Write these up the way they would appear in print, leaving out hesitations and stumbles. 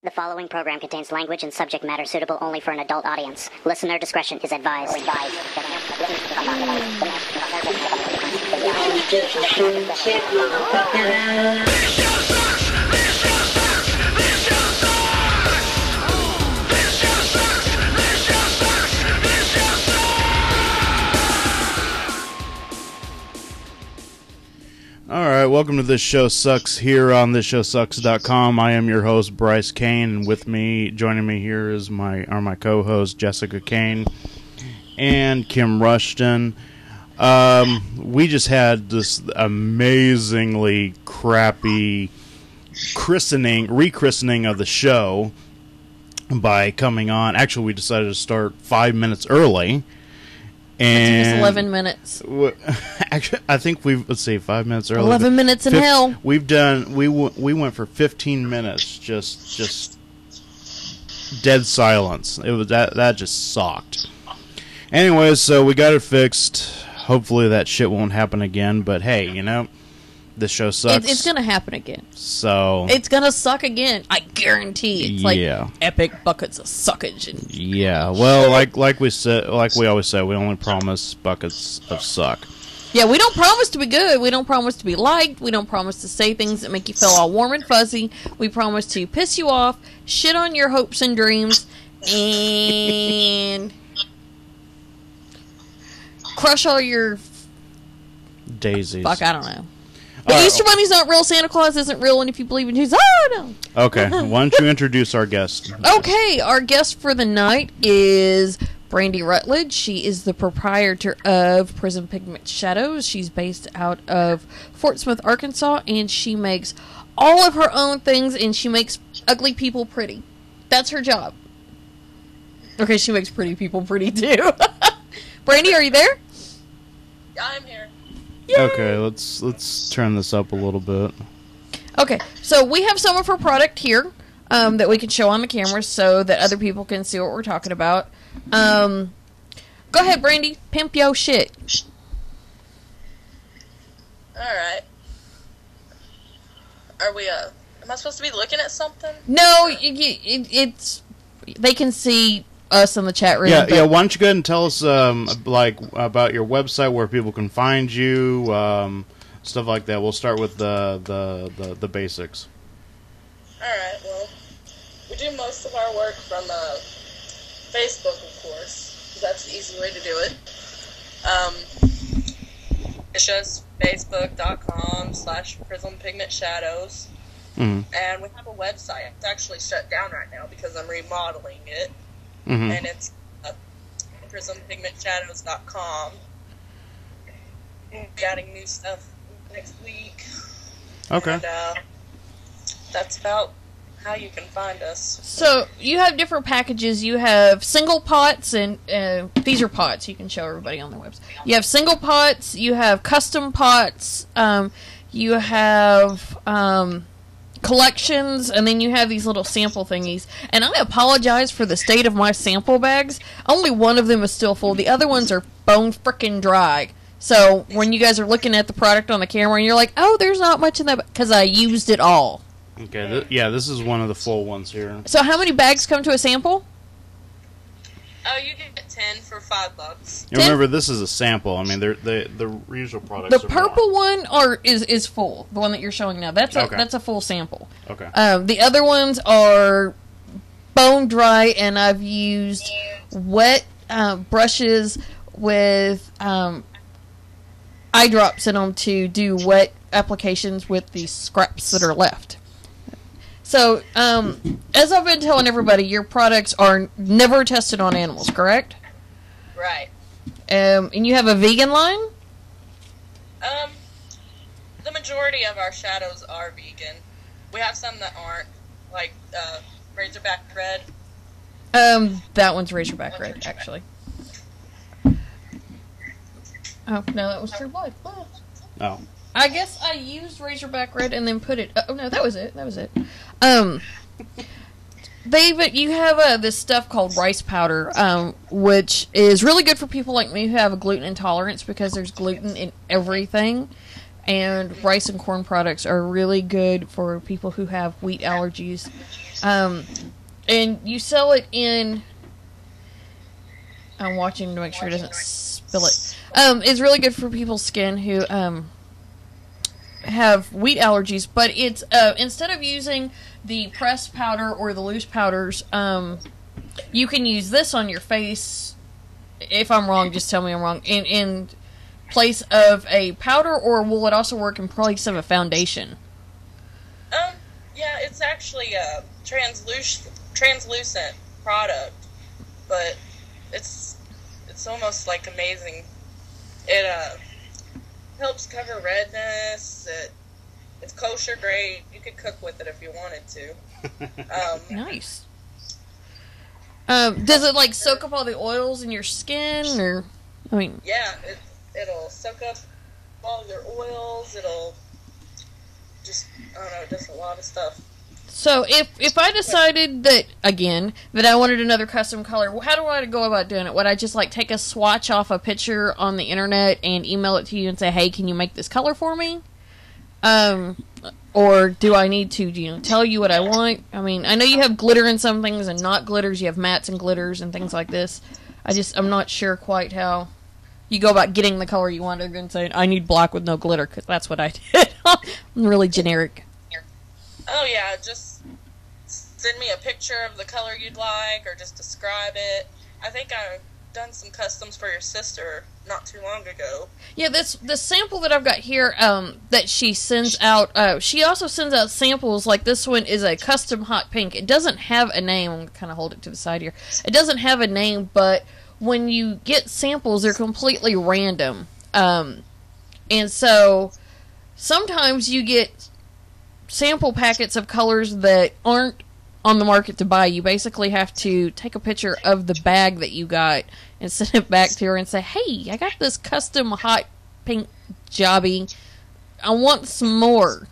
The following program contains language and subject matter suitable only for an adult audience. Listener discretion is advised. Alright, welcome to This Show Sucks here on ThisShowSucks.com. I am your host, Bryce Kane, and with me, joining me here is my co-host, Jessica Kane, and Kim Rushton. We just had this amazingly crappy rechristening of the show by coming on. Actually, we decided to start 5 minutes early. And it took us 11 minutes. Actually, I think let's see, 5 minutes early. 11 minutes in hell. We went for 15 minutes, just dead silence. It was that just sucked. Anyways, so we got it fixed. Hopefully that shit won't happen again. But hey, you know, this show sucks. It's gonna happen again. So it's gonna suck again. I guarantee. It's like epic buckets of suckage. Yeah. Well, like we always say, we only promise buckets of suck. Yeah, we don't promise to be good. We don't promise to be liked. We don't promise to say things that make you feel all warm and fuzzy. We promise to piss you off, shit on your hopes and dreams, and crush all your daisies. Fuck, I don't know. The Easter Bunny's not real. Santa Claus isn't real. And if you believe in Jesus, no. Okay, why don't you introduce our guest? Okay, our guest for the night is Brandy Rutledge. She is the proprietor of Prism Pigment Shadows. She's based out of Fort Smith, Arkansas, and she makes all of her own things, and she makes ugly people pretty. That's her job. Okay, she makes pretty people pretty, too. Brandy, are you there? Yeah, I'm here. Yay! Okay, let's turn this up a little bit. Okay, so we have some of her product here that we can show on the camera so that other people can see what we're talking about. Go ahead, Brandy. Pimp yo shit. Alright. Are we, am I supposed to be looking at something? No, it's... They can see us in the chat room. Yeah, why don't you go ahead and tell us, about your website, where people can find you, stuff like that. We'll start with the basics. Alright, well, we do most of our work from, Facebook, of course, because that's the easy way to do it. It's just facebook.com/Prism Pigment Shadows. Mm-hmm. And we have a website. It's actually shut down right now because I'm remodeling it. Mm-hmm. And it's prisompigmentshadows.com. We'll be adding new stuff next week. Okay. And that's about how you can find us. So, you have different packages. You have single pots, and these are pots. You can show everybody on their website. You have single pots, you have custom pots, you have collections, and then you have these little sample thingies. And I apologize for the state of my sample bags. Only one of them is still full. The other ones are bone frickin' dry. So, when you guys are looking at the product on the camera, and you're like, oh, there's not much in that, because I used it all. Okay, this is one of the full ones here. So how many bags come to a sample? Oh, you get 10 for $5. You remember, this is a sample. I mean, the usual products. The purple one is full. The one that you're showing now. That's a full sample. Okay. The other ones are bone dry, and I've used wet brushes with eye drops in them to do wet applications with the scraps that are left. So, as I've been telling everybody, your products are never tested on animals, correct? Right. And you have a vegan line? The majority of our shadows are vegan. We have some that aren't, like, Razorback Red. That one's Razorback Red, actually. Oh, no, that was True Blood. Oh. I guess I used Razorback Red and then put it... Oh, no, that was it. You have this stuff called rice powder, which is really good for people like me who have a gluten intolerance because there's gluten in everything. And rice and corn products are really good for people who have wheat allergies. And you sell it in... I'm watching to make sure it doesn't spill it. It's really good for people's skin who have wheat allergies, but it's instead of using the pressed powder or the loose powders, you can use this on your face. If I'm wrong, just tell me I'm wrong. In place of a powder, or will it also work in place of a foundation? Yeah, it's actually a translucent product, but it's almost like amazing. It helps cover redness. It's kosher grade. You could cook with it if you wanted to. Nice. Does it like soak up all the oils in your skin, or I mean? Yeah, it'll soak up all your oils. It'll just, I don't know, it does a lot of stuff. So if I decided that I wanted another custom color, how do I go about doing it? Would I just like take a swatch off a picture on the internet and email it to you and say, hey, can you make this color for me? Or do I need to, tell you what I want? I mean, I know you have glitter in some things and not glitters. You have mattes and glitters and things like this. I'm not sure quite how you go about getting the color you want. They're going to say, I need black with no glitter, because that's what I did. I'm really generic. Oh, yeah, just send me a picture of the color you'd like, or just describe it. I think I've done some customs for your sister not too long ago. Yeah, the sample that I've got here that she sends out, she also sends out samples, like this one is a custom hot pink. It doesn't have a name. I'm going to kind of hold it to the side here. It doesn't have a name, but when you get samples, they're completely random. And so sometimes you get sample packets of colors that aren't on the market to buy. You basically have to take a picture of the bag that you got and send it back to her and say, hey, I got this custom hot pink jobby. I want some more.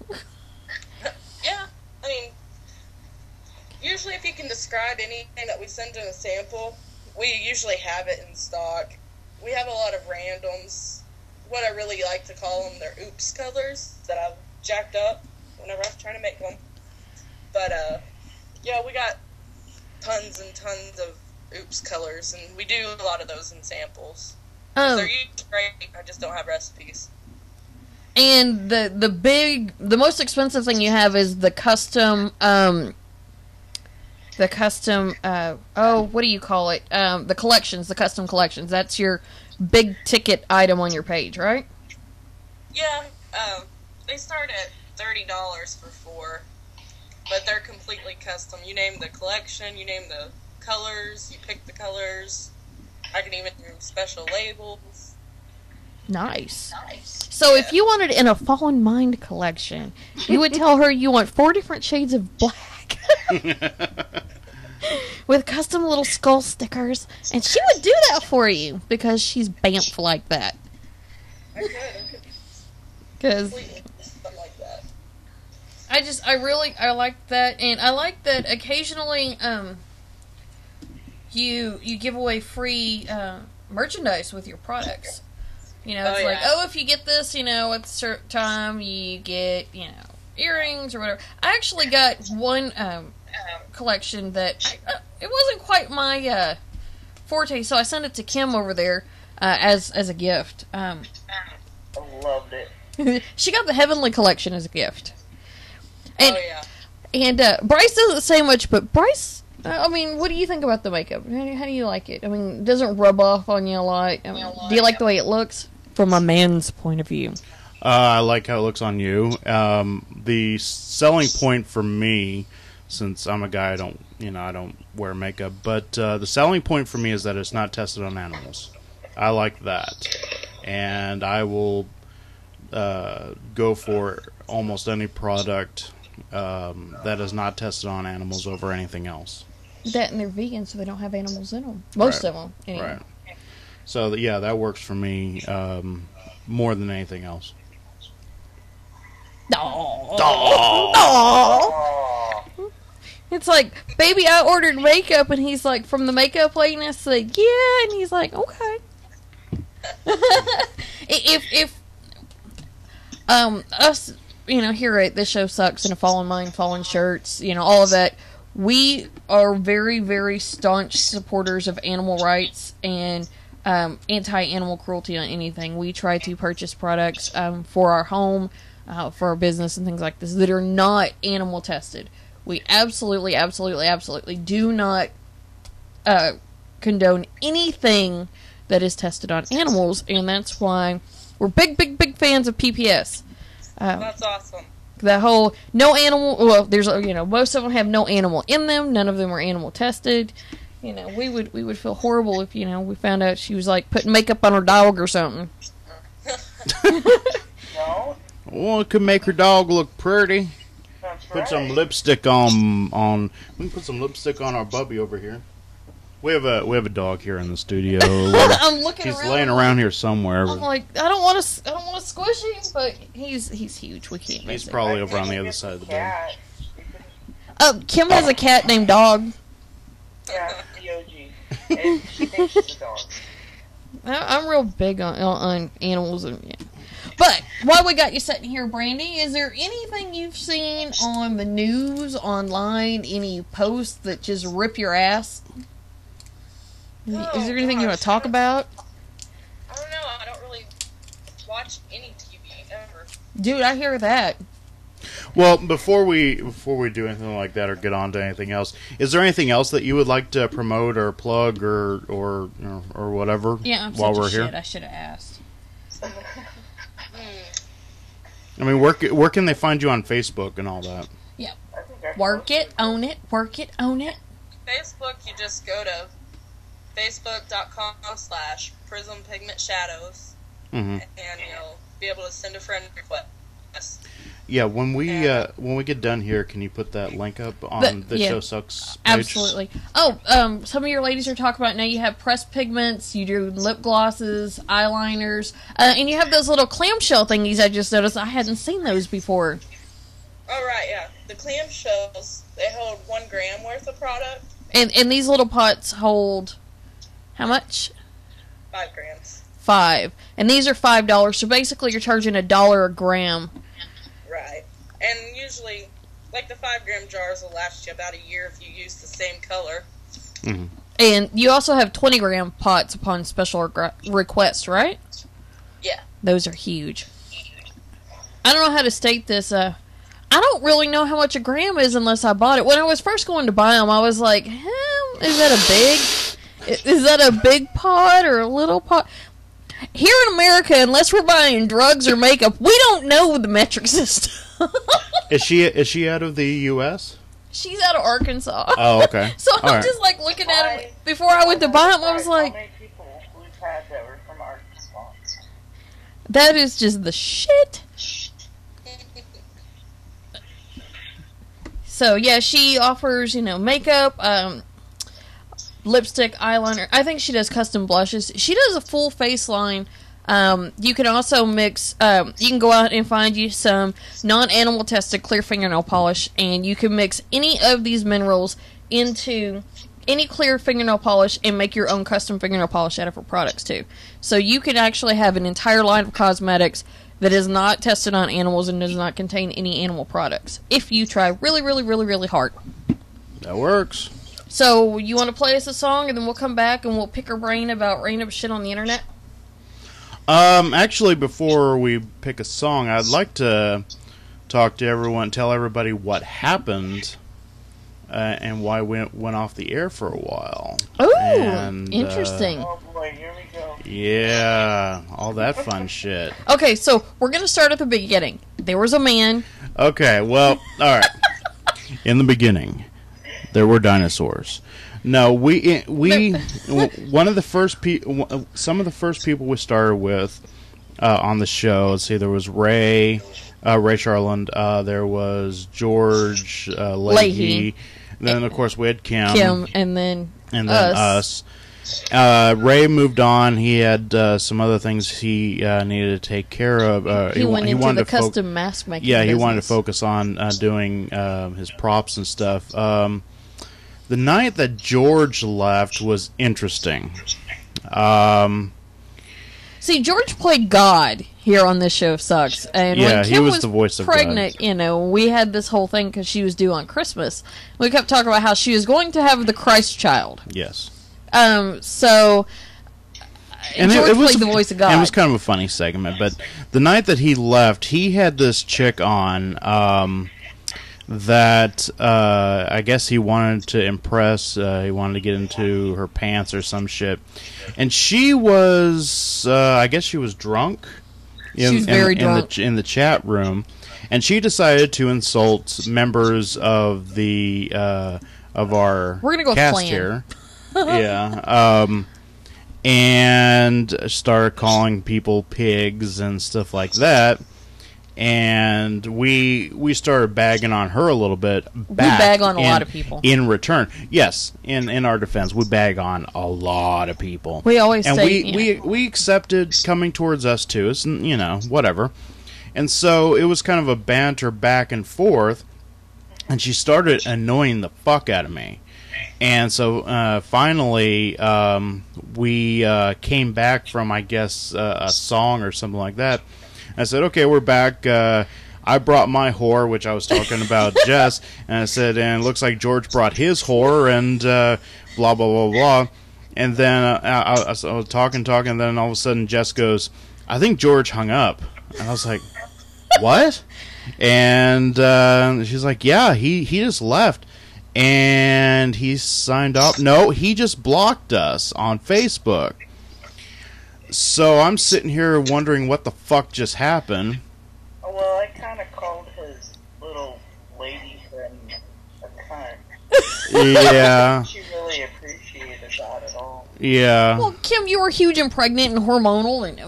Yeah, I mean, usually if you can describe anything that we send in a sample, we usually have it in stock. We have a lot of randoms. What I really like to call them, they're oops colors that I've jacked up whenever I was trying to make them. But, yeah, we got tons and tons of oops colors, and we do a lot of those in samples. They're usually great, I just don't have recipes. And the most expensive thing you have is the custom, what do you call it? The collections, the custom collections. That's your big ticket item on your page, right? Yeah, they start at $30 for 4, but they're completely custom. You name the collection, you name the colors, you pick the colors. I can even do special labels. Nice. So if you wanted in a Fallen Mind collection, you would tell her you want 4 different shades of black with custom little skull stickers, and she would do that for you because she's Banff like that. I could. Because Something like that. I like that, and I like that occasionally you give away free merchandise with your products. If you get this, at a certain time, you get, earrings or whatever. I actually got one collection that it wasn't quite my forte, so I sent it to Kim over there as a gift. I loved it. She got the Heavenly Collection as a gift. And, Bryce doesn't say much, but Bryce, what do you think about the makeup? How do you like it? It doesn't rub off on you a lot. Do you like the way it looks from a man's point of view? I like how it looks on you. The selling point for me, since I'm a guy, I don't wear makeup, but the selling point for me is that it's not tested on animals. I like that, and I will go for almost any product that is not tested on animals over anything else. That, and they're vegan, so they don't have animals in them. Most of them, anyway. Right. So that works for me more than anything else. Aww. It's like, baby, I ordered makeup, and he's like, from the makeup lady, and I said, yeah, and he's like, okay. If us, here at This Show Sucks, and a Fallen Mind, Fallen Shirts, all of that, we are very, very staunch supporters of animal rights and anti-animal cruelty on anything. We try to purchase products for our home, for our business, and things like this that are not animal tested. We absolutely, absolutely, absolutely do not condone anything that is tested on animals, and that's why we're big, big, big fans of PPS. That's awesome. That whole no animal. Well, there's most of them have no animal in them. None of them are animal tested. We would feel horrible if we found out she was like putting makeup on her dog or something. No. Well, it could make her dog look pretty. That's Put some lipstick on. We can put some lipstick on our Bubby over here. We have a dog here in the studio. I'm looking He's around. laying around here somewhere. I'm like, I don't want to squish him, but he's huge. We can't. He's probably over on the other side of the bed. Kim has a cat named Dog. Yeah, D-O-G. And she thinks she's a dog. I'm real big on animals, But while we got you sitting here, Brandy, is there anything you've seen on the news, online, any posts that just rip your ass? Is there anything you want to talk about? I don't know. I don't really watch any TV ever. Dude, I hear that. Well, before we do anything like that or get on to anything else, is there anything else that you would like to promote or plug or whatever? Yeah, I'm while such we're a here? shit. I should have asked. I mean, where can they find you on Facebook and all that? Yeah. Work it, own it, work it, own it. Facebook, you just go to facebook.com/Prism Pigment Shadows, and you'll be able to send a friend request. Yeah, when we get done here, can you put that link up on the Show Sucks page? Absolutely. Oh, some of your ladies are talking about now you have pressed pigments, you do lip glosses, eyeliners, and you have those little clamshell thingies I just noticed. I hadn't seen those before. Oh, right, yeah. The clamshells, they hold 1 gram worth of product. And these little pots hold how much? 5 grams. 5. And these are $5, so basically you're charging $1 a gram. Right. And usually, like the 5 gram jars will last you about a year if you use the same color. Mm-hmm. And you also have 20 gram pots upon special request, right? Yeah. Those are huge. I don't know how to state this. I don't really know how much a gram is unless I bought it. When I was first going to buy them, I was like, is that a big pot or a little pot? Here in America, unless we're buying drugs or makeup, we don't know the metric system. Is she out of the U.S.? She's out of Arkansas. Oh, okay. So All I'm right. just like looking at him. Before I went to buy him, I was like, How many people we've had that were from Arkansas? that is just the shit. So yeah, she offers, makeup, lipstick, eyeliner. I think she does custom blushes. She does a full face line. You can also mix, you can go out and find you some non-animal tested clear fingernail polish, and you can mix any of these minerals into any clear fingernail polish and make your own custom fingernail polish out of her products too. So you can actually have an entire line of cosmetics that is not tested on animals and does not contain any animal products, if you try really, really, really, really hard. That works. So, you want to play us a song, and then we'll come back and we'll pick her brain about random shit on the internet? Actually, before we pick a song, I'd like to talk to everyone, tell everybody what happened and why we went off the air for a while. Ooh, and, interesting. Oh boy, here we go. Yeah, all that fun shit. Okay, so we're going to start at the beginning. There was a man. Okay, well, all right. In the beginning, there were dinosaurs. No, one of the first some of the first people we started with on the show. Let's see, there was Ray Charland. There was George Leahy. Then of course we had Kim, and then us. Ray moved on. He had some other things he needed to take care of. He went into wanted the to custom mask making. Yeah, he business. wanted to focus on doing his props and stuff. The night that George left was interesting. See, George played God. here on This Show Sucks. And Yeah, when he Kim was the voice of pregnant, God. you know, we had this whole thing because she was due on Christmas. We kept talking about how she was going to have the Christ child. Yes. So And George it was played the voice of God. It was kind of a funny segment, but the night that he left, he had this chick on that I guess he wanted to impress. He wanted to get into her pants or some shit, and she was, I guess, she was drunk. She was very drunk in the chat room, and she decided to insult members of the of our We're gonna go with cast clan. here. Yeah. And started calling people pigs and stuff like that. And we started bagging on her a little bit. We bag on a lot of people. In return. Yes, in our defense, we bag on a lot of people. We always and say... we accepted coming towards us, too. It's, you know, whatever. And so it was kind of a banter back and forth. And she started annoying the fuck out of me. And so finally, we came back from, I guess, a song or something like that. I said, okay, we're back. I brought my whore, which I was talking about Jess. And I said, and it looks like George brought his whore, and blah, blah, blah, blah. And then I was talking, and then all of a sudden Jess goes, I think George hung up. And I was like, what? And she's like, yeah, he just left. And he signed off. No, he just blocked us on Facebook. So I'm sitting here wondering what the fuck just happened. Well, I kind of called his little lady friend a cunt. Yeah. She really appreciated that at all. Yeah. Well, Kim, you were huge and pregnant and hormonal. And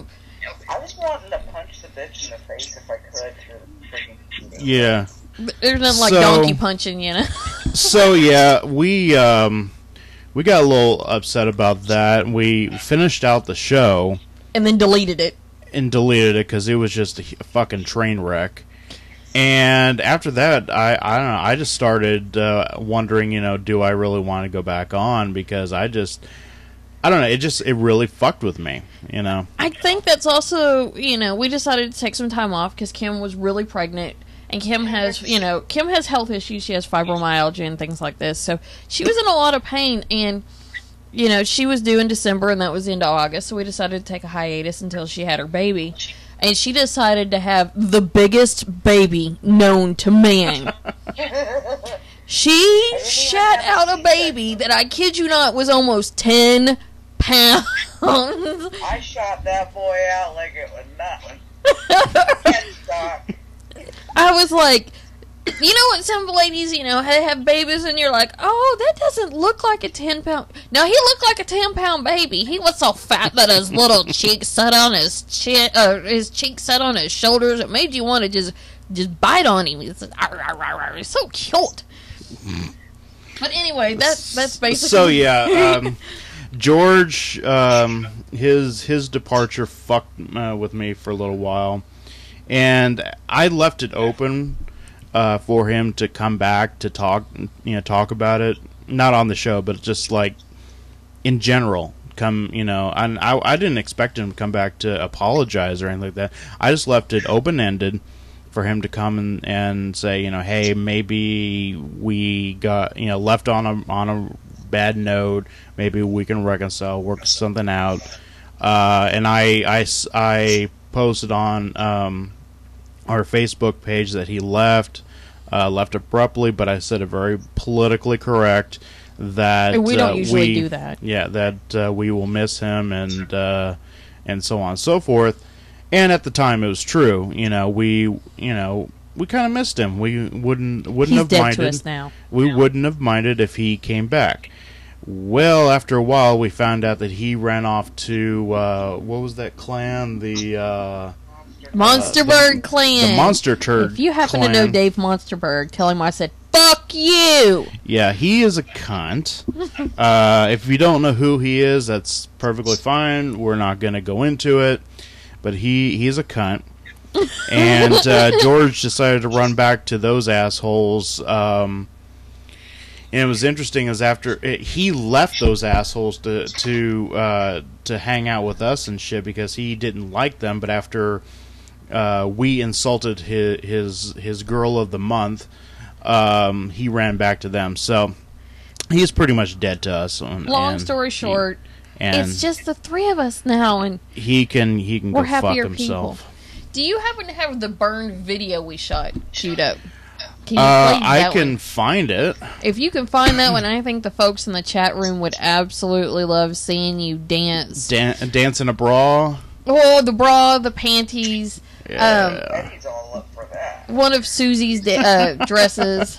I was wanting to punch the bitch in the face if I could through the freaking TV. Yeah. there's nothing like So- donkey punching, you know. So yeah, we got a little upset about that. We finished out the show And then deleted it. and deleted it because it was just a fucking train wreck. And after that, I don't know. I just started wondering, you know, do I really want to go back on? Because I don't know. It really fucked with me, you know. I think that's also, you know, we decided to take some time off because Kim was really pregnant. And Kim has health issues. She has fibromyalgia and things like this. So she was in a lot of pain. And, you know, she was due in December and that was into August. So we decided to take a hiatus until she had her baby. And she decided to have the biggest baby known to man. She shat out a baby that, I kid you not, was almost 10 pounds. I shot that boy out like it was nothing. Can't stop. I was like, you know what, some ladies, you know, have babies and you're like, oh, that doesn't look like a 10-pound. No, he looked like a 10-pound baby. He was so fat that his little cheeks sat on his chin, his cheeks sat on his shoulders. It made you want to just bite on him. It's so cute. But anyway, that's basically. So yeah, George, his departure fucked with me for a little while, and I left it open for him to come back to talk about it, not on the show, but just like in general. And I didn't expect him to come back to apologize or anything like that. I just left it open ended for him to come and say, you know, hey, maybe we got, you know, left on a bad note. Maybe we can reconcile, work something out. And I posted on our Facebook page that he left abruptly, but I said it very politically correct that And we don't usually do that. Yeah, that we will miss him and so on and so forth. And at the time, it was true. You know, we kind of missed him. We wouldn't He's have dead minded. to us now. We wouldn't have minded if he came back. Well, after a while, we found out that he ran off to what was that clan? The Monsterberg clan. the Monster Turd. If you happen clan. to know Dave Monsterberg, tell him I said, fuck you! Yeah, he is a cunt. If you don't know who he is, that's perfectly fine. We're not going to go into it. But he's a cunt. And George decided to run back to those assholes. And it was interesting as after he left those assholes to hang out with us and shit because he didn't like them. But after we insulted his girl of the month, he ran back to them. So he's pretty much dead to us. Long story short, and it's just the three of us now, and he can we're go fuck happier himself. people. Do you happen to have the burned video we shot queued up? Can you play that I can one? find it. If you can find that one, I think the folks in the chat room would absolutely love seeing you dance. Dance in a bra. Oh, the bra, the panties. Yeah. He's all up for that. One of Susie's dresses.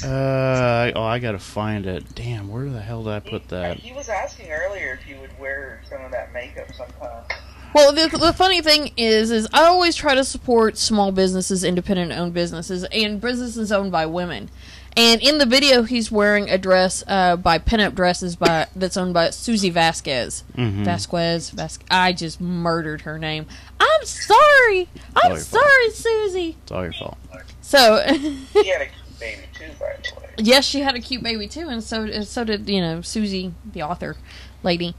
I gotta find it. Damn, where the hell did I put that? He was asking earlier if you would wear some of that makeup sometime. Well, the funny thing is I always try to support small businesses, independent-owned businesses, and businesses owned by women. And in the video, he's wearing a dress by Pinup Dresses that's owned by Susie Vasquez. Mm-hmm. Vasquez. I just murdered her name. I'm sorry. I'm sorry, Susie. It's all your fault. So, He had a baby too, by the way. yes, she had a cute baby too, and so did Susie, the author lady.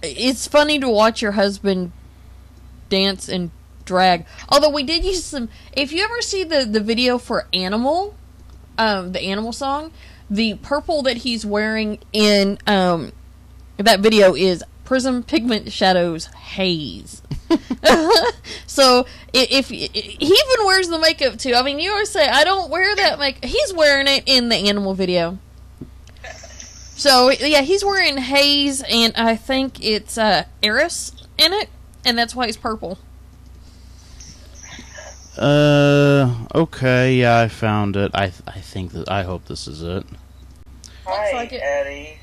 It's funny to watch your husband dance and drag. Although we did use some. If you ever see the video for Animal, the Animal song, the purple that he's wearing in that video is Prism Pigment Shadows Haze. So if he even wears the makeup too. I mean, you always say I don't wear that makeup. He's wearing it in the Animal video. So yeah, he's wearing haze, and I think it's Eris in it, and that's why he's purple. Okay, yeah, I found it. I hope this is it. Hi, like it. Eddie.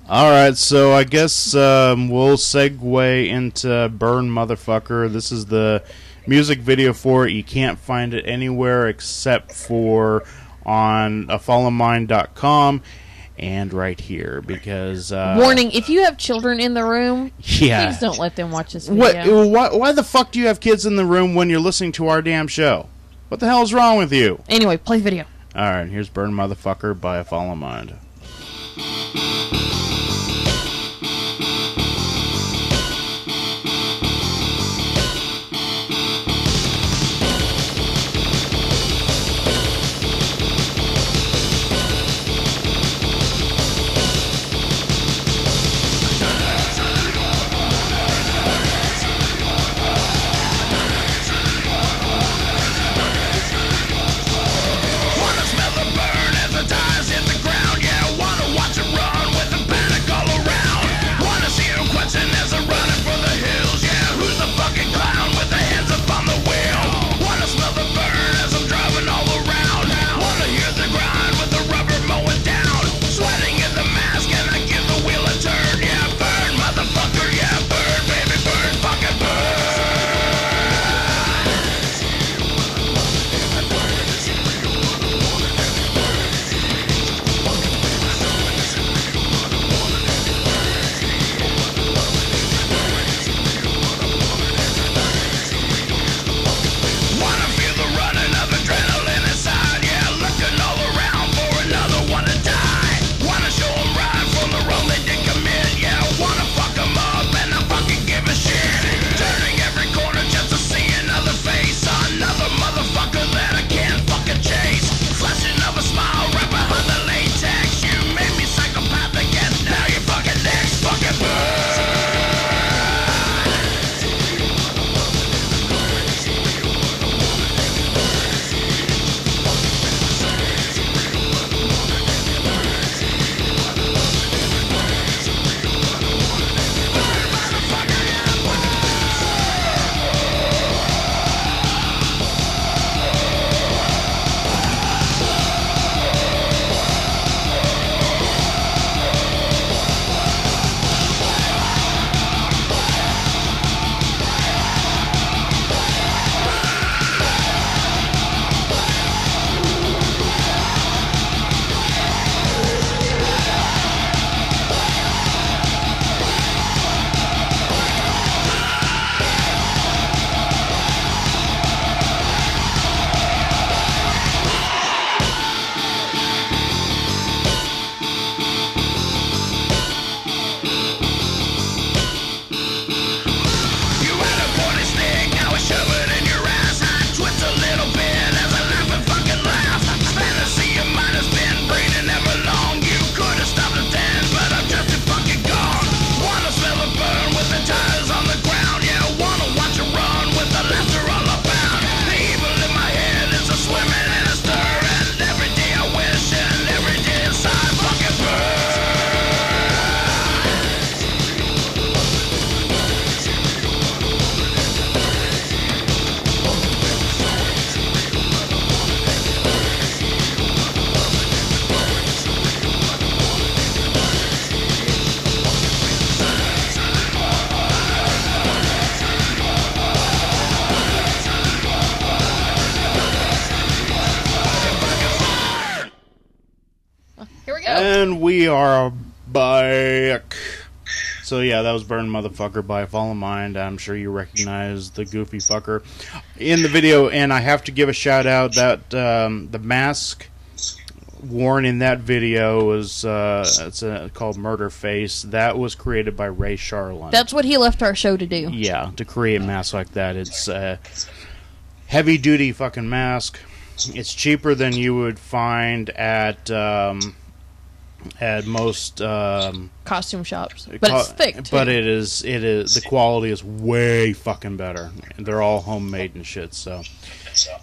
Alright, so I guess we'll segue into Burn Motherfucker. This is the music video for it. You can't find it anywhere except for on followmine.com and right here, because... Warning, if you have children in the room, yeah. please don't let them watch this video. Why the fuck do you have kids in the room when you're listening to our damn show? What the hell is wrong with you? Anyway, play the video. Alright, here's Burn Motherfucker by Follow Mind. Wanna smell the burn as the tires hit the ground, yeah. And we are back. So yeah, that was Burn Motherfucker by Fall of Mind. I'm sure you recognize the goofy fucker in the video. And I have to give a shout out that the mask worn in that video was called Murder Face. That was created by Ray Charlin. That's what he left our show to do. Yeah, to create masks like that. It's a heavy duty fucking mask. It's cheaper than you would find at most costume shops, but it's thick too. But it is the quality is way fucking better. They're all homemade and shit. So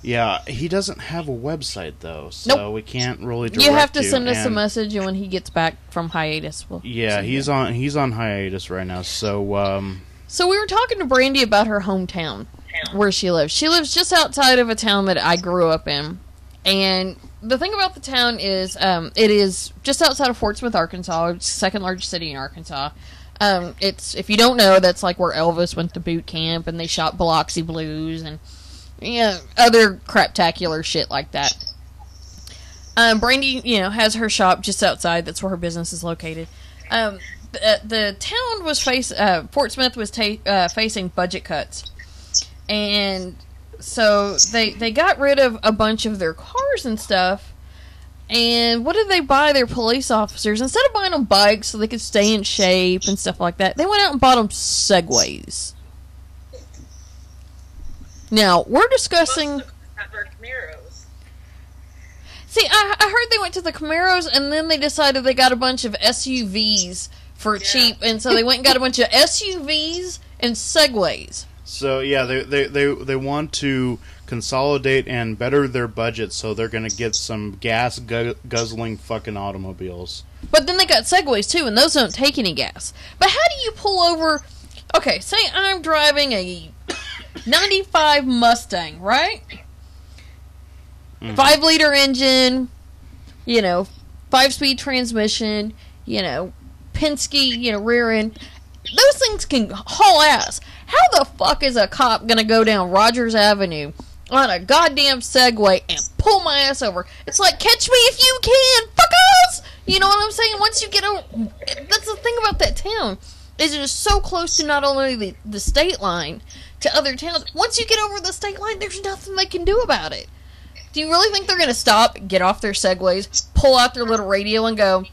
yeah, he doesn't have a website though, so nope. We can't really direct you have to send us a message, and when he gets back from hiatus, we'll he's on hiatus right now. So so we were talking to Brandy about her hometown, where she lives. She lives just outside of a town that I grew up in, and the thing about the town is, it is just outside of Fort Smith, Arkansas. It's the second largest city in Arkansas. It's, if you don't know, that's like where Elvis went to boot camp, and they shot Biloxi Blues, and other craptacular shit like that. Brandy, has her shop just outside. That's where her business is located. The town was Fort Smith was facing budget cuts, and so they got rid of a bunch of their cars and stuff. And what did they buy their police officers? Instead of buying them bikes so they could stay in shape and stuff like that, they went out and bought them Segways. Now, we're discussing... Camaros. See, I heard they went to the Camaros, and then they decided they got a bunch of SUVs for cheap, and so they went and got a bunch of SUVs and Segways. So yeah, they want to consolidate and better their budget, so they're going to get some gas guzzling fucking automobiles. But then they got Segways too, and those don't take any gas. But how do you pull over? Okay, say I'm driving a 95 Mustang, right? 5-liter engine, 5-speed transmission, Penske, rear end. Those things can haul ass. How the fuck is a cop gonna go down Rogers Avenue on a goddamn Segway and pull my ass over? It's like, catch me if you can, fuckers! You know what I'm saying? Once you get over... That's the thing about that town, is it is so close to not only the state line, to other towns. Once you get over the state line, there's nothing they can do about it. Do you really think they're gonna stop, get off their Segways, pull out their little radio and go,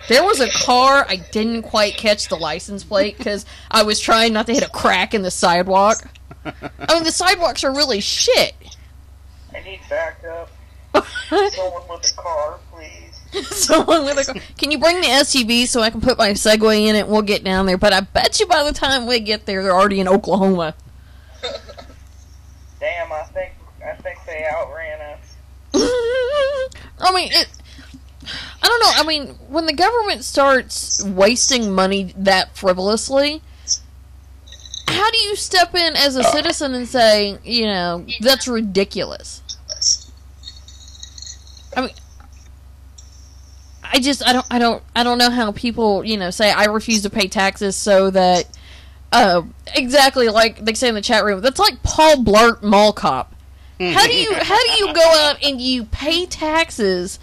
there was a car, I didn't quite catch the license plate because I was trying not to hit a crack in the sidewalk. I mean, the sidewalks are really shit. I need backup. Someone with a car, please. Someone with a car. Can you bring the SUV so I can put my Segway in it and we'll get down there? But I bet you by the time we get there, they're already in Oklahoma. Damn, I think they outran us. I mean, I don't know. I mean, when the government starts wasting money that frivolously, how do you step in as a citizen and say, that's ridiculous? I mean, I don't know how people, say I refuse to pay taxes so that, exactly like they say in the chat room, that's like Paul Blart Mall Cop. How do you go out and you pay taxes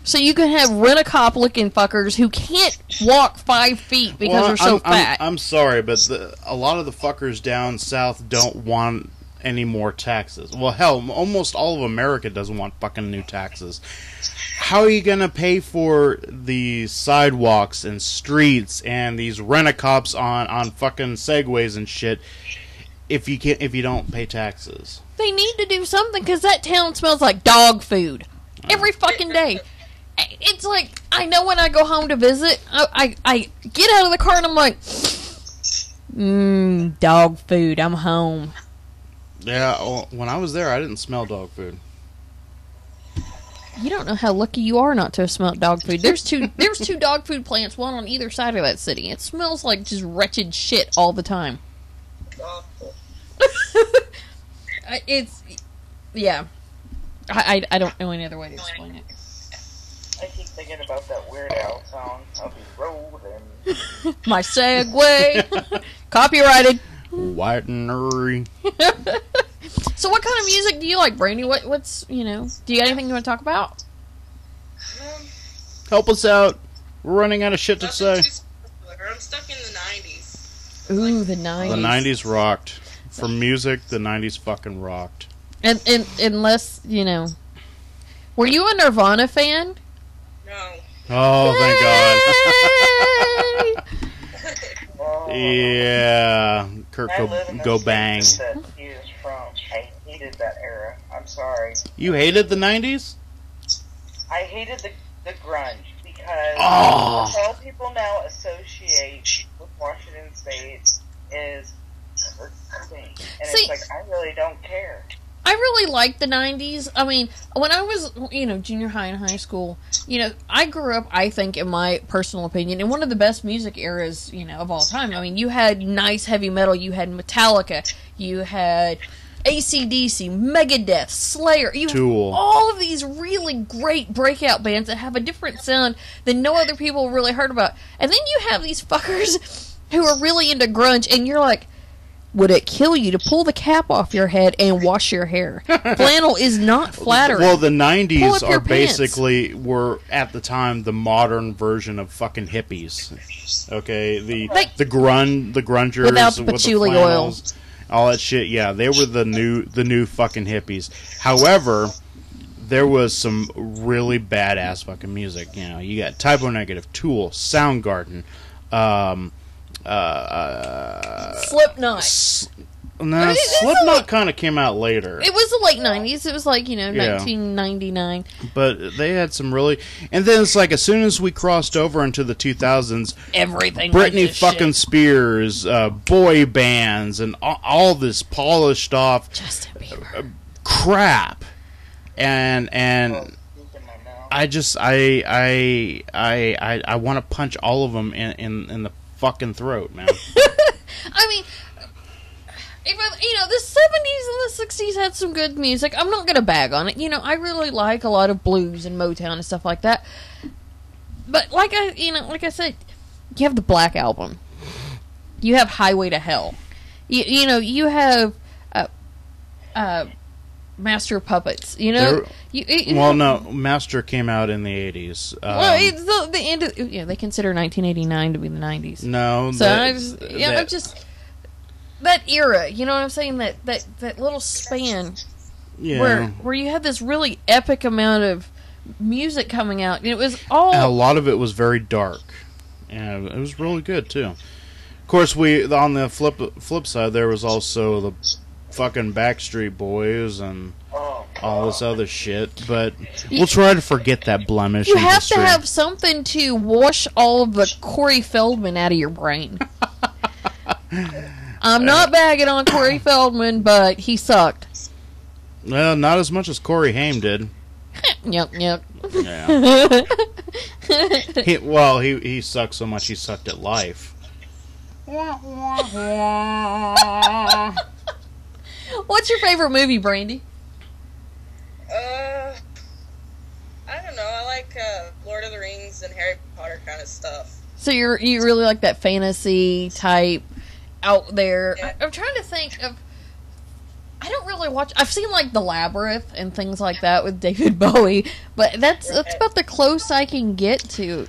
so you can have rent-a-cop-looking fuckers who can't walk 5 feet because they're so fat? I'm sorry, but a lot of the fuckers down south don't want any more taxes. Well, hell, almost all of America doesn't want fucking new taxes. How are you going to pay for the sidewalks and streets and these rent-a-cops on fucking Segways and shit if you don't pay taxes? They need to do something because that town smells like dog food every fucking day. It's like, I know when I go home to visit, I get out of the car and I'm like, dog food, I'm home. Yeah, well, when I was there, I didn't smell dog food. You don't know how lucky you are not to have smelled dog food. There's two dog food plants, one on either side of that city. It smells like just wretched shit all the time. Yeah. I don't know any other way to explain it. I keep thinking about that Weird Al song. I'll be rolling. My Segway. Copyrighted. Whitenery. So what kind of music do you like, Brandy? What's, do you got anything you want to talk about? Help us out. We're running out of shit to Nothing say. too spectacular. I'm stuck in the 90s. Ooh, the 90s. The 90s rocked. For music, the 90s fucking rocked. And unless, you know. Were you a Nirvana fan? No. Oh, thank God. Oh, Yeah. Kurt I live in the Cobain. state that he is from. I hated that era. I'm sorry. You hated the 90s? I hated the grunge because Oh. all people now associate with Washington State is Kurt Cobain. And See- it's like, I really don't care. I really liked the 90s. I mean, when I was, you know, junior high and high school, you know, I grew up, I think, in my personal opinion, in one of the best music eras, you know, of all time. I mean, you had nice heavy metal, you had Metallica, you had AC/DC, Megadeth, Slayer, you Tool. have all of these really great breakout bands that have a different sound than no other people really heard about. And then you have these fuckers who are really into grunge, and you're like, would it kill you to pull the cap off your head and wash your hair? Flannel is not flattering. Well, the Pull 90s up your are basically, were at the time the modern version of fucking hippies. Okay? The grungers Without the with patchouli flannels, all that shit. Yeah, they were the new fucking hippies. However, there was some really badass fucking music. You know, you got Typo Negative, Tool, Soundgarden, Slipknot. no, Slipknot kind of came out later. It was the late 90s. It was like, you know, Yeah. 1999. But they had some really... And then it's like, as soon as we crossed over into the 2000s, Everything. Britney like this fucking shit. Spears, boy bands, and all this polished off Justin Bieber. crap. And I just... I want to punch all of them in the fucking throat, man. I mean, even, you know, the 70s and the 60s had some good music. I'm not going to bag on it. You know, I really like a lot of blues and Motown and stuff like that. But like I said, you have the Black Album. You have Highway to Hell. You know, you have Master of Puppets. You know, Well, no, Master came out in the 80s. well, it's the end of, you know, they consider 1989 to be the 90s. No, So I'm just that era. You know what I'm saying? That little span yeah. where you had this really epic amount of music coming out. It was all And a lot of it was very dark, and it was really good too. Of course, on the flip side, there was also the fucking Backstreet Boys and all this other shit. But we'll try to forget that blemish. you in have history. to have something to wash all of the Corey Feldman out of your brain. I'm not bagging on Corey Feldman, but he sucked. Well, not as much as Corey Haim did. Yep. Yeah. he sucked so much he sucked at life. What's your favorite movie, Brandy? I don't know. I like Lord of the Rings and Harry Potter kind of stuff. So you really like that fantasy type out there. Yeah. I'm trying to think of. I don't really watch. I've seen like The Labyrinth and things like that with David Bowie, but that's about the close I can get to.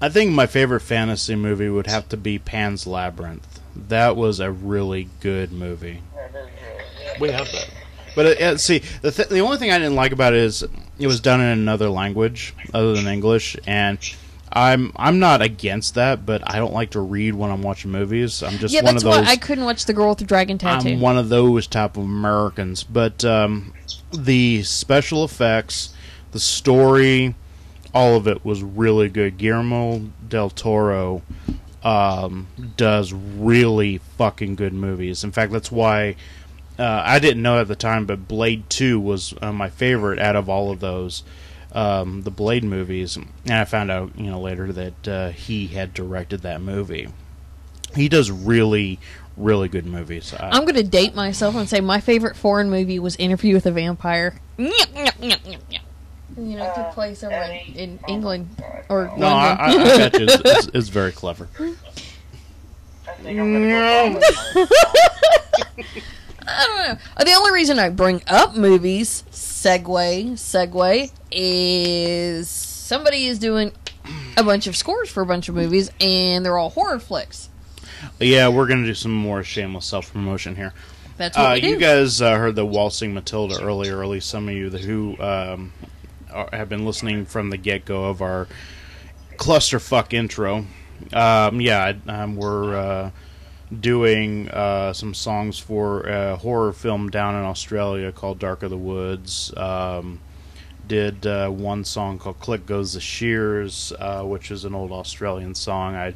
I think my favorite fantasy movie would have to be Pan's Labyrinth. That was a really good movie. We have that. But see, the only thing I didn't like about it is it was done in another language other than English, and I'm not against that, but I don't like to read when I'm watching movies. I'm just one that's of those. why I couldn't watch The Girl with the Dragon Tattoo. I'm one of those type of Americans. But the special effects, the story, all of it was really good. Guillermo del Toro does really fucking good movies. In fact, that's why I didn't know at the time, but Blade 2 was my favorite out of all of those, the Blade movies. And I found out, later that he had directed that movie. He does really, really good movies. I'm going to date myself and say my favorite foreign movie was Interview with a Vampire. It took place over in England or No, London. I got you. It's very clever. I think I'm gonna go I don't know. The only reason I bring up movies, segue, is somebody is doing a bunch of scores for a bunch of movies, and they're all horror flicks. Yeah, we're going to do some more shameless self-promotion here. That's what we do. You guys heard the Waltzing Matilda earlier, or at least some of you who have been listening from the get-go of our clusterfuck intro. We're doing some songs for a horror film down in Australia called Dark of the Woods. Did one song called Click Goes the Shears, which is an old Australian song. I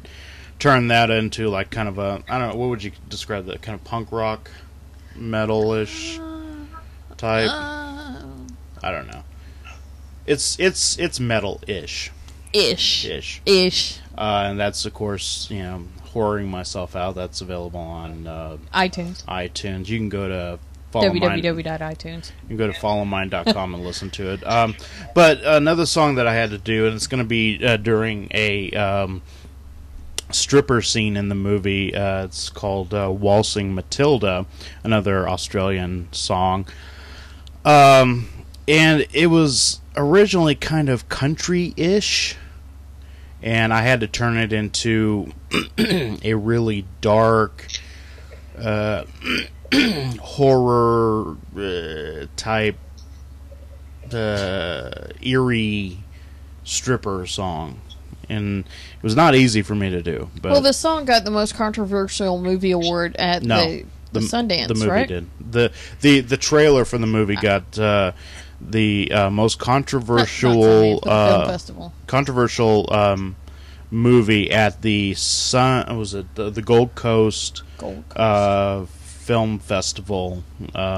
turned that into like kind of a, I don't know, what would you describe that, kind of punk rock, metal-ish type? I don't know. It's metal-ish. Ish. And that's, of course, whoring myself out. That's available on iTunes. You can go to www.itunes. You can go to followmine.com and listen to it. But another song that I had to do, and it's going to be during a stripper scene in the movie. It's called Waltzing Matilda, another Australian song. And it was originally kind of country-ish, and I had to turn it into a really dark horror type eerie stripper song, and it was not easy for me to do. But well, the song got the most controversial movie award at the Sundance. The movie right? did. The trailer for the movie got the most controversial film festival. Controversial movie at the the Gold Coast Film Festival,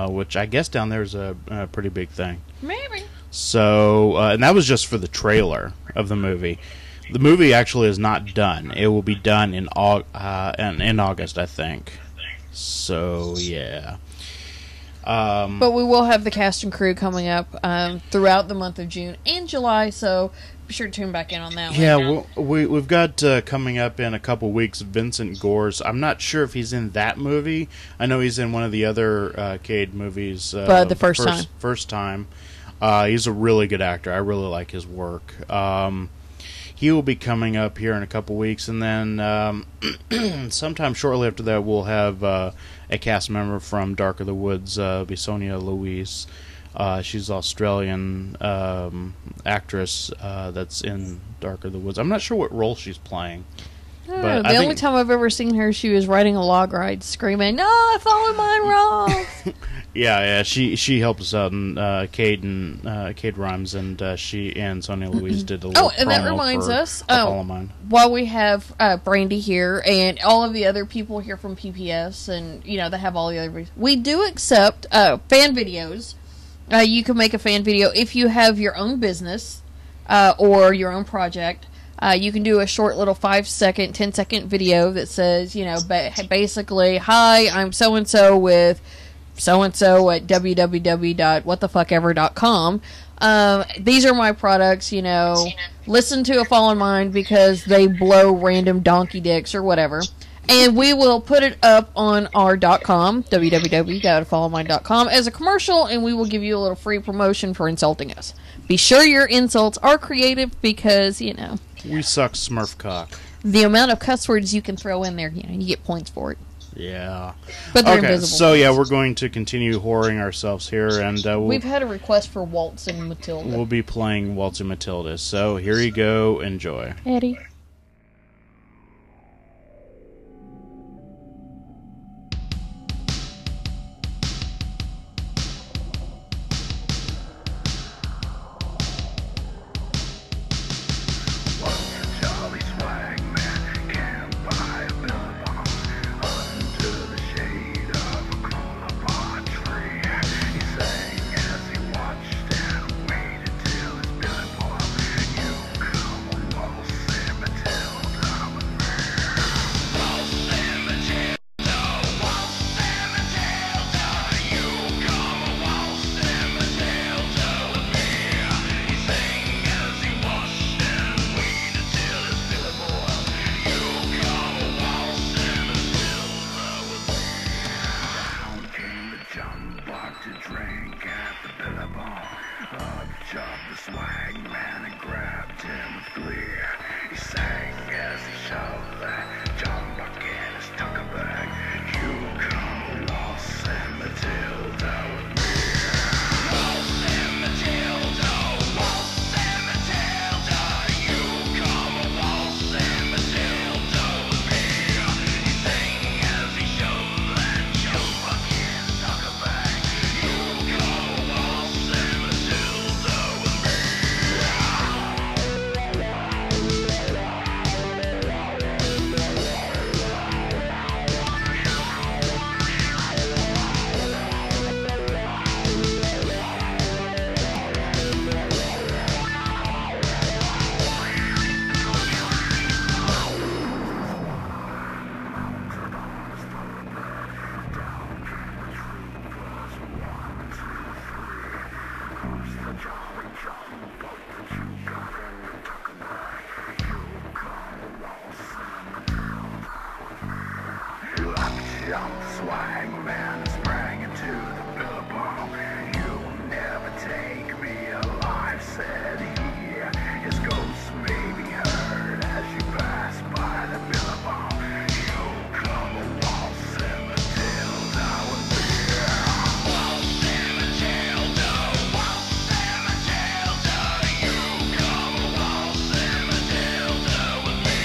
which I guess down there is a pretty big thing. Maybe. So, and that was just for the trailer of the movie. The movie actually is not done. It will be done in August, I think. So, yeah. But we will have the cast and crew coming up throughout the month of June and July, so be sure to tune back in on that one. Yeah, we've got coming up in a couple weeks Vincent Gores. I'm not sure if he's in that movie. I know he's in one of the other Cade movies. But the first time. First time. He's a really good actor. I really like his work. He will be coming up here in a couple weeks, and then sometime shortly after that we'll have a cast member from Dark of the Woods, Bisonia Louise. She's an Australian actress that's in Dark of the Woods. I'm not sure what role she's playing. But the only time I've ever seen her, she was riding a log ride screaming, "No, I followed mine wrong!" Yeah, she helped us out, and Cade Rhymes and she and Sonia Louise did a little Oh, and that reminds us, while we have Brandy here and all of the other people here from PPS, and they have all the other, we do accept fan videos. You can make a fan video if you have your own business or your own project. You can do a short little 5-second, 10-second video that says, basically, "Hi, I'm so-and-so with so-and-so at www.whatthefuckever.com. These are my products, listen to A Fallen Mind because they blow random donkey dicks," or whatever. And we will put it up on our .com, www.afallenmind.com, as a commercial, and we will give you a little free promotion for insulting us. Be sure your insults are creative because, we suck Smurf cock. The amount of cuss words you can throw in there, you get points for it. Yeah. But they're invisible. So, yeah, we're going to continue whoring ourselves here, and we've had a request for Waltz and Matilda. We'll be playing Waltz and Matilda. So, here you go. Enjoy. Eddie. Watched and waited till it's been a while. You come on, waltz bought to drink at the Billabong. Up jumped the swag man and grabbed him with glee. He sang as he showed that John Bucket is tucker bag. You come waltz and Matilda with me. Waltz and Matilda, waltz and Matilda. You come waltz and Matilda with me. He sang as he showed that John Bucket is tucker bag. You come waltz and Matilda with me. Jump swag man sprang into the billabong. You'll never take me alive, said he. His ghost may be heard as you pass by the billabong. You come a waltzing Matilda with me. Waltzing Matilda, waltzing Matilda. You come a waltzing Matilda with me.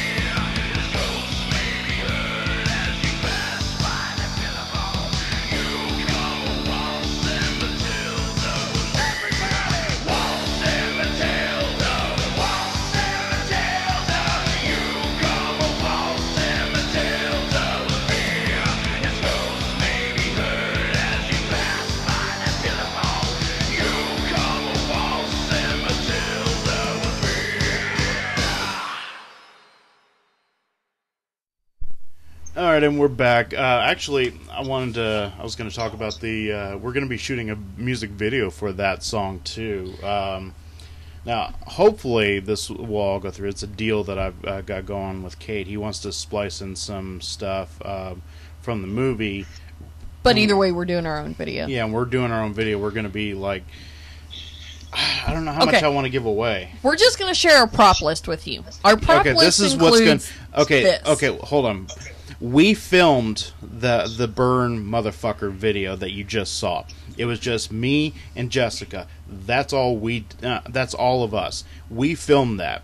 His ghost may be heard as you pass by the billabong. You come a waltzing Matilda with everybody. Waltzing Matilda, waltzing Matilda. You come a waltzing Matilda with me. His ghost may be heard as you pass by the billabong. You come a waltzing Matilda with me. All right, and we're back. Actually, I was going to talk about we're going to be shooting a music video for that song too. Now, hopefully this will all go through. It's a deal that I've got going with Kate. He wants to splice in some stuff from the movie. But either way, we're doing our own video. Yeah, and we're doing our own video. We're going to be like, I don't know how much I want to give away. We're just going to share our prop list with you. Our prop list this is includes what's going. this. Okay, hold on. We filmed the burn motherfucker video that you just saw. It was just me and Jessica. That's all that's all of us. We filmed that,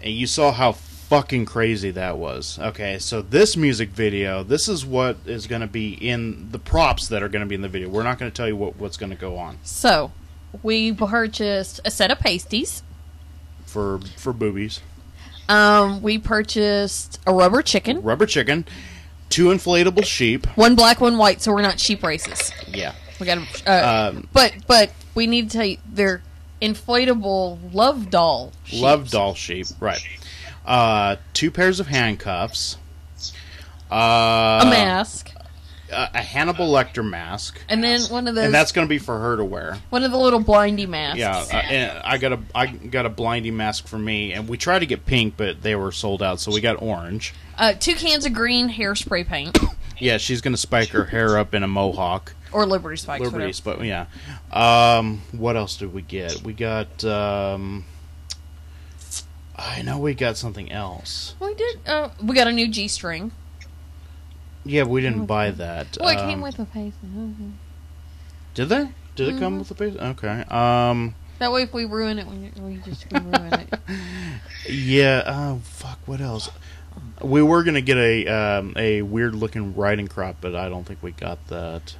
and you saw how fucking crazy that was. Okay, so this music video, this is what is going to be in the props that are going to be in the video. We're not going to tell you what's going to go on So, we purchased a set of pasties. for boobies. We purchased a rubber chicken. Rubber chicken, 2 inflatable sheep. One black, one white, so we're not sheep racist. Yeah. We got but we need to tell you, they're inflatable love doll sheep. Love doll sheep, right. 2 pairs of handcuffs. A mask. A Hannibal Lecter mask. And then one of those... And that's going to be for her to wear. One of the little blindy masks. Yeah, and I got a blindy mask for me, and we tried to get pink, but they were sold out, so we got orange. 2 cans of green hairspray paint. Yeah, she's going to spike her hair up in a mohawk. Or Liberty Spikes, Liberty whatever. yeah. What else did we get? We got, I know we got something else. We did, we got a new G-string. Yeah, we didn't buy that. Well, it came with a paste. Did they? Did it come with a paste? Okay. That way if we ruin it, we just ruin it. Yeah, oh, fuck, what else? We were going to get a weird-looking riding crop, but I don't think we got that.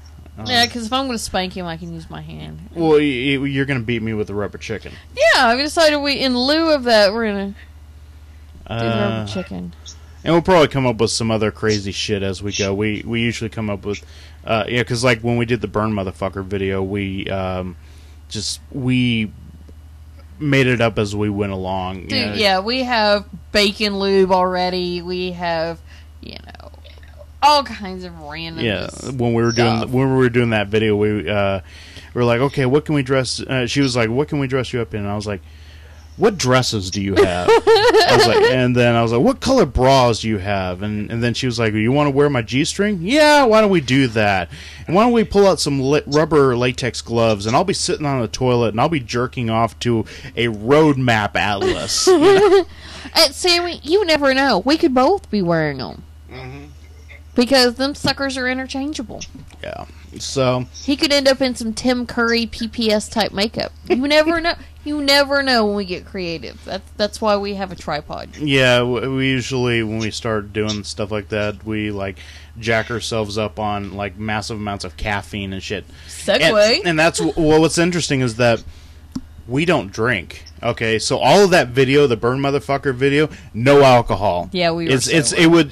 Yeah, because if I'm going to spank him, I can use my hand. Well, you're going to beat me with the rubber chicken. Yeah, I've decided in lieu of that, we're going to do the rubber chicken. And we'll probably come up with some other crazy shit as we go. We usually come up with... yeah, because like when we did the Burn Motherfucker video, we made it up as we went along. Dude, yeah, we have bacon lube already. We have, all kinds of random. Yeah, when we were doing that video, we were like, okay, what can we dress? She was like, what can we dress you up in? And I was like, what dresses do you have? I was like, and then I was like, what color bras do you have? And then she was like, you want to wear my G-string? Yeah, why don't we do that? And why don't we pull out some rubber latex gloves, and I'll be sitting on the toilet, and I'll be jerking off to a road map atlas. Sammy, you never know. We could both be wearing them. Mm-hmm. Because them suckers are interchangeable. Yeah. So he could end up in some Tim Curry PPS type makeup. You never know. You never know when we get creative. That's why we have a tripod. Yeah, we usually, when we start doing stuff like that, we like jack ourselves up on like massive amounts of caffeine and shit. Segue. And that's what's interesting is that we don't drink. Okay, so all of that video, the Burn Motherfucker video, no alcohol. Yeah, we were.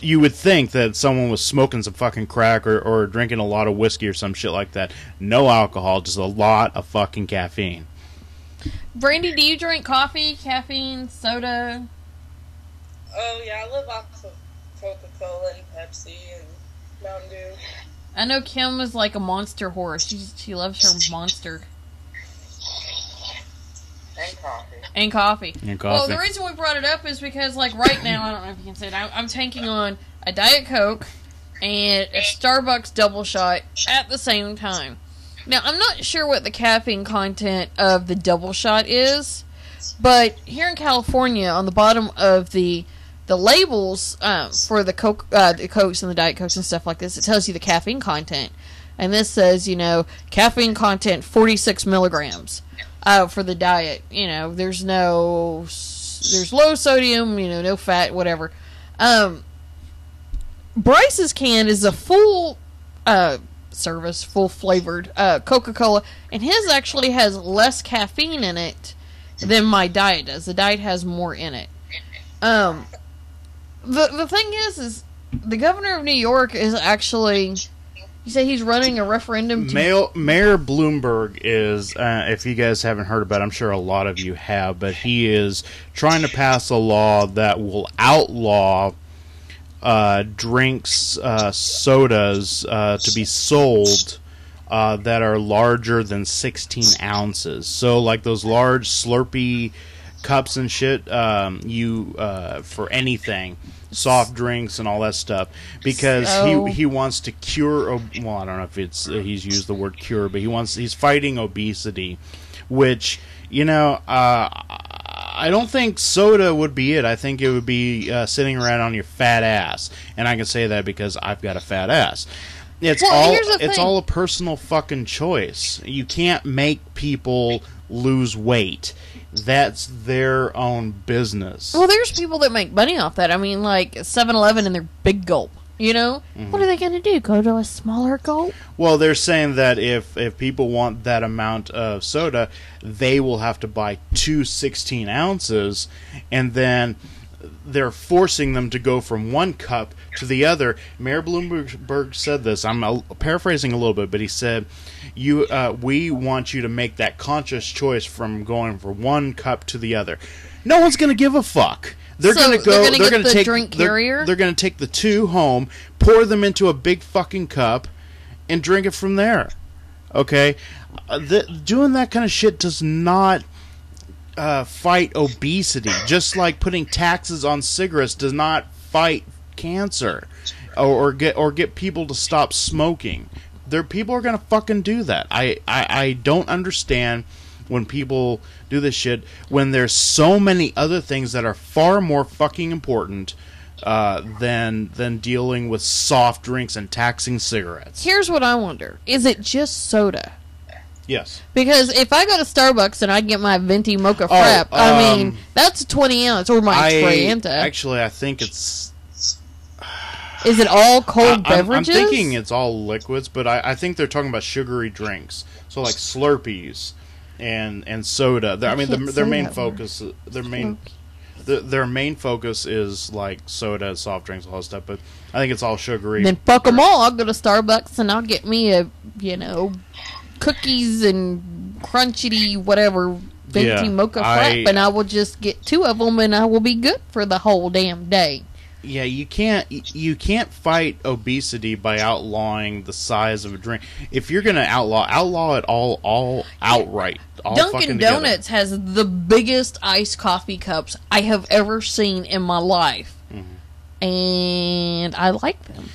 You would think that someone was smoking some fucking crack or drinking a lot of whiskey or some shit like that. No alcohol, just a lot of fucking caffeine. Brandy, do you drink coffee, caffeine, soda? Oh yeah, I live off of Coca-Cola and Pepsi and Mountain Dew. I know Kim is like a Monster whore. She loves her Monster. And coffee. And coffee. And coffee. Well, the reason we brought it up is because, like, right now, I don't know if you can say it, I'm tanking on a Diet Coke and a Starbucks double shot at the same time. Now, I'm not sure what the caffeine content of the double shot is, but here in California, on the bottom of the labels for the Cokes and the Diet Cokes and stuff like this, it tells you the caffeine content. And this says, caffeine content 46 milligrams. For the diet, there's low sodium, no fat, whatever. Bryce's can is a full service, full flavored Coca-Cola, and his actually has less caffeine in it than my diet does. The diet has more in it. The thing is the governor of New York is actually. You say he's running a referendum to... Mayor Bloomberg is, if you guys haven't heard about it, I'm sure a lot of you have, but he is trying to pass a law that will outlaw drinks, sodas, to be sold that are larger than 16 ounces. So, like those large Slurpee cups and shit, for anything... soft drinks and all that stuff, because he wants to cure. Well, I don't know if he's used the word cure, but he's fighting obesity, which I don't think soda would be it. I think it would be sitting around on your fat ass, and I can say that because I've got a fat ass. It's all a personal fucking choice. You can't make people lose weight. That's their own business. Well, there's people that make money off that. I mean, like 7-Eleven and their Big Gulp. Mm-hmm. What are they going to do? Go to a smaller gulp? Well, they're saying that if people want that amount of soda, they will have to buy 2 16 ounces, and then they're forcing them to go from one cup to the other. Mayor Bloomberg said this. I'm paraphrasing a little bit, but he said, we want you to make that conscious choice from going from one cup to the other. No one's going to give a fuck. They're going to go. They're going to take drink carrier. They're going to take the 2 home, pour them into a big fucking cup, and drink it from there. Okay, doing that kind of shit does not fight obesity. Just like putting taxes on cigarettes does not fight cancer, or get people to stop smoking. People are gonna fucking do that. I don't understand when people do this shit when there's so many other things that are far more fucking important than dealing with soft drinks and taxing cigarettes. Here's what I wonder: is it just soda? Yes. Because if I go to Starbucks and I get my venti mocha frap, I mean that's a 20 ounce or my Trianta. Actually, I think it's. Is it all cold beverages? I'm thinking it's all liquids, but I think they're talking about sugary drinks. So like Slurpees and soda. I mean, their main focus, their main focus is like soda, soft drinks, all that stuff. But I think it's all sugary. Then fuck them all. I'll go to Starbucks and I'll get me a cookies and crunchity whatever venti mocha frap, and I will just get 2 of them, and I will be good for the whole damn day. Yeah, you can't fight obesity by outlawing the size of a drink. If you're gonna outlaw it all outright. All Dunkin' fucking together. Donuts has the biggest iced coffee cups I have ever seen in my life, and I like them.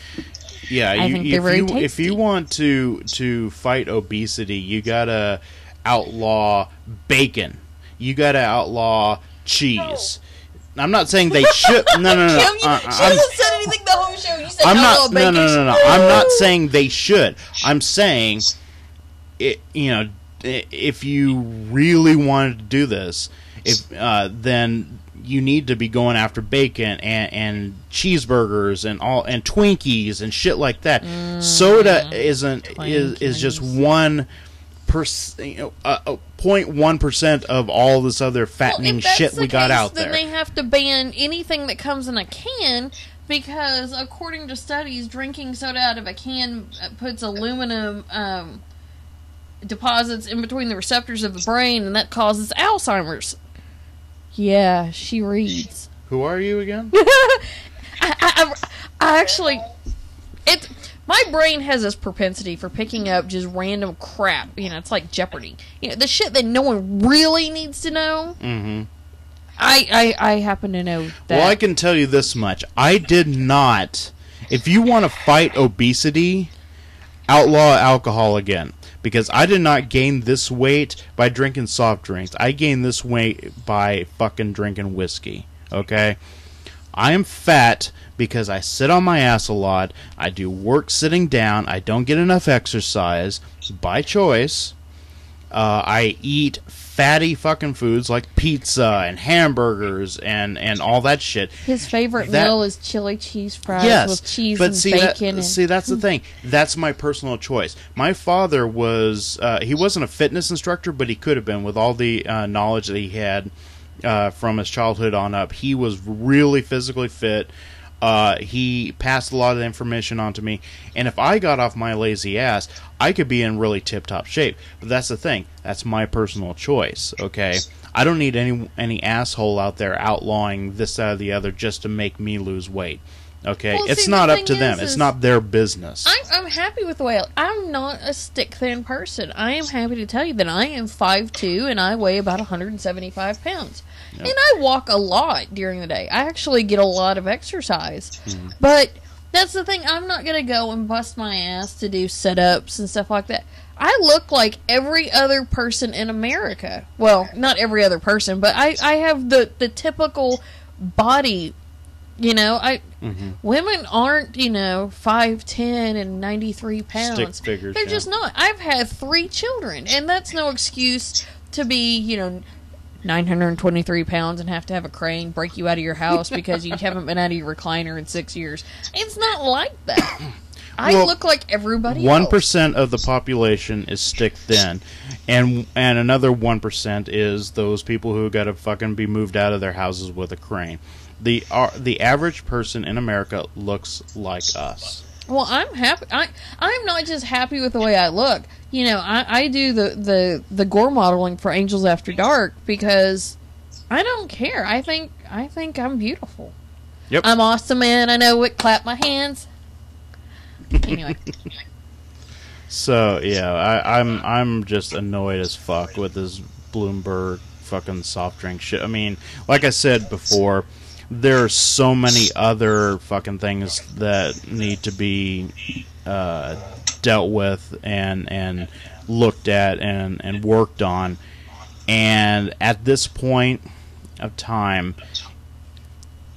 Yeah, I think they're very tasty. If you want to fight obesity, you gotta outlaw bacon. You gotta outlaw cheese. I'm not saying they should. No. Kim, she hasn't said anything the whole show. You said I'm outlaw not. bacon. No. I'm not saying they should. I'm saying, if you really wanted to do this, then you need to be going after bacon and cheeseburgers and Twinkies and shit like that. Soda is just 0.1% of all this other fattening shit we got out there. Then they have to ban anything that comes in a can, because according to studies, drinking soda out of a can puts aluminum deposits in between the receptors of the brain, and that causes Alzheimer's. Yeah, she reads. Who are you again? I actually, my brain has this propensity for picking up just random crap. It's like Jeopardy. The shit that no one really needs to know. Mm-hmm. I happen to know that. Well, I can tell you this much. I did not. If you want to fight obesity, outlaw alcohol again. Because I did not gain this weight by drinking soft drinks. I gained this weight by fucking drinking whiskey. Okay? I am fat because I sit on my ass a lot. I do work sitting down. I don't get enough exercise by choice. I eat fatty fucking foods like pizza and hamburgers and all that shit. His favorite meal is chili cheese fries with cheese and bacon. See, that's the thing. That's my personal choice. My father was, he wasn't a fitness instructor, but he could have been with all the knowledge that he had from his childhood on up. He was really physically fit. He passed a lot of the information on to me, and if I got off my lazy ass, I could be in really tip-top shape. But that's the thing. That's my personal choice, okay? I don't need any asshole out there outlawing this, that, or the other just to make me lose weight, okay? Well, it's not up to them. It's not their business. I'm happy with the way I'm not a stick-thin person. I am happy to tell you that I am 5'2", and I weigh about 175 pounds. Yep. And I walk a lot during the day. I actually get a lot of exercise. But that's the thing. I'm not going to go and bust my ass to do sit-ups and stuff like that. I look like every other person in America. Well, not every other person, but I have the typical body. Women aren't, 5'10" and 93 pounds. Stick figures. They're just not. I've had 3 children, and that's no excuse to be, 923 pounds and have to have a crane break you out of your house because you haven't been out of your recliner in 6 years. It's not like that. I look like everybody else. 1% of the population is stick thin, and another 1% is those people who got to fucking be moved out of their houses with a crane. The average person in America looks like us. Well, I'm happy. I'm not just happy with the way I look. I do the gore modeling for Angels After Dark because I don't care. I think I'm beautiful. Yep. I'm awesome, and I know it. Clap my hands. Anyway. So yeah, I'm just annoyed as fuck with this Bloomberg fucking soft drink shit. I mean, like I said before, there are so many other fucking things that need to be dealt with and looked at and worked on. And at this point of time,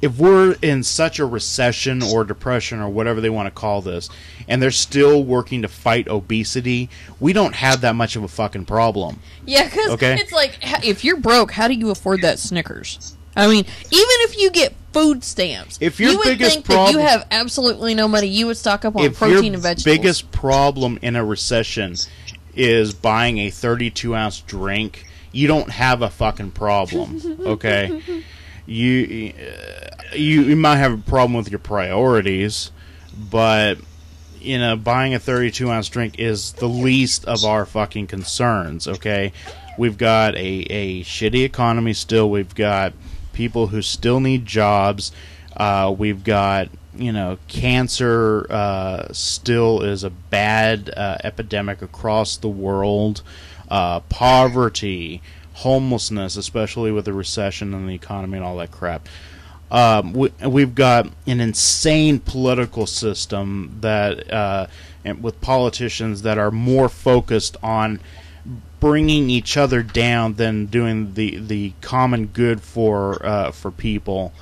if we're in such a recession or depression or whatever they want to call this, and they're still working to fight obesity, we don't have that much of a fucking problem. Yeah, because it's like, if you're broke, how do you afford that Snickers? I mean, even if you get food stamps, if your you would biggest think problem, that you have absolutely no money, you would stock up on protein and vegetables. If your biggest problem in a recession is buying a 32-ounce drink, you don't have a fucking problem, okay? You might have a problem with your priorities, but buying a 32-ounce drink is the least of our fucking concerns, okay? We've got a shitty economy still. We've got people who still need jobs. We've got, cancer still is a bad epidemic across the world. Poverty, homelessness, especially with the recession and the economy and all that crap. We've got an insane political system that, and with politicians that are more focused on bringing each other down than doing the common good for people.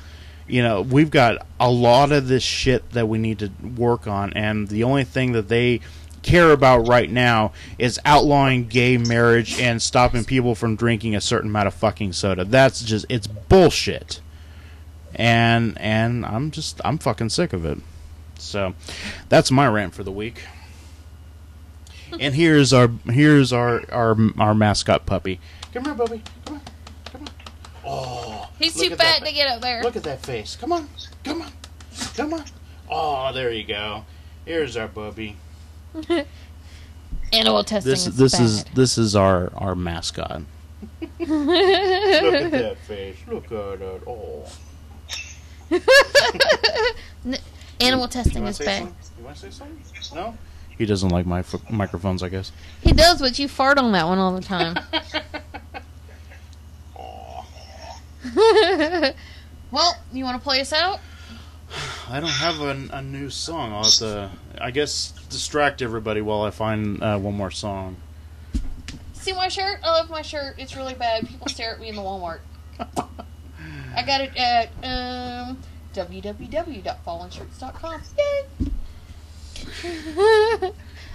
We've got a lot of this shit that we need to work on, and the only thing that they care about right now is outlawing gay marriage and stopping people from drinking a certain amount of fucking soda. That's just, it's bullshit. And I'm fucking sick of it. So that's my rant for the week. And here's our mascot puppy. Come here, Bubby. Come on. Oh, he's too fat to get up there. Look at that face. Come on. Oh, there you go. Here's our Bubby. Animal testing. This is our mascot. Look at that face. Look at that. Oh. Animal testing is bad. You want to say something? No? He doesn't like my microphones, I guess. He does, but you fart on that one all the time. Well, you want to play us out? I don't have a new song. I'll have to, I guess, distract everybody while I find one more song. See my shirt? I love my shirt. It's really bad. People stare at me in the Walmart. I got it at www.fallenshirts.com. Yay!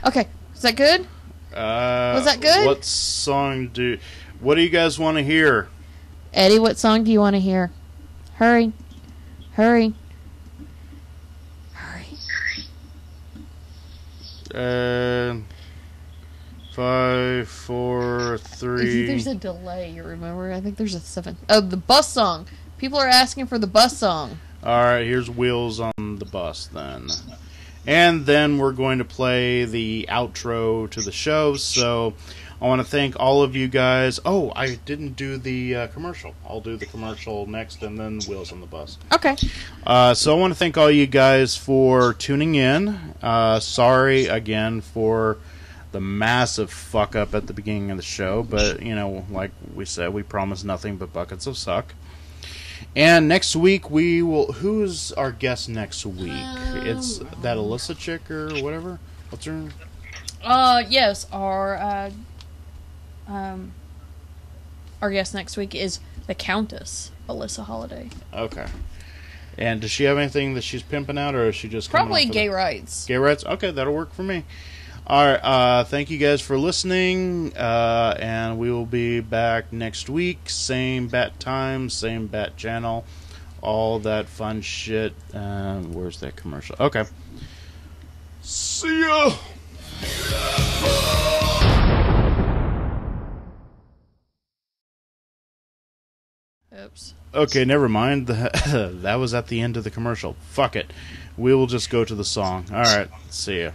Okay, is that good? Was that good? What do you guys want to hear? Eddie, what song do you want to hear? Hurry. 5, 4, 3. There's a delay, you remember? I think there's a 7. Oh, the bus song. People are asking for the bus song. Alright, here's Wheels on the Bus then. And then we're going to play the outro to the show, so I want to thank all of you guys. Oh, I didn't do the commercial. I'll do the commercial next and then Wheels on the Bus. Okay. So I want to thank all you guys for tuning in. Sorry again for the massive fuck up at the beginning of the show, but, like we said, we promise nothing but buckets of suck. And next week we will... Who's our guest next week? It's that Alyssa chick or whatever? What's her name? Yes, our guest next week is the Countess, Alyssa Holiday. Okay. And does she have anything that she's pimping out, or is she just... Probably gay rights. Gay rights? Okay, that'll work for me. Alright, thank you guys for listening, and we will be back next week. Same bat time, same bat channel, all that fun shit. Where's that commercial? Okay. See ya! Oops. Okay, never mind. That was at the end of the commercial. Fuck it. We will just go to the song. Alright, see ya.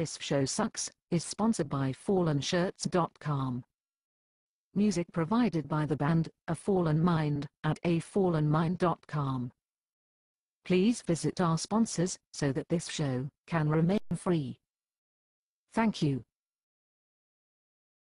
This Show Sucks is sponsored by FallenShirts.com. Music provided by the band A Fallen Mind at afallenmind.com. Please visit our sponsors so that this show can remain free. Thank you.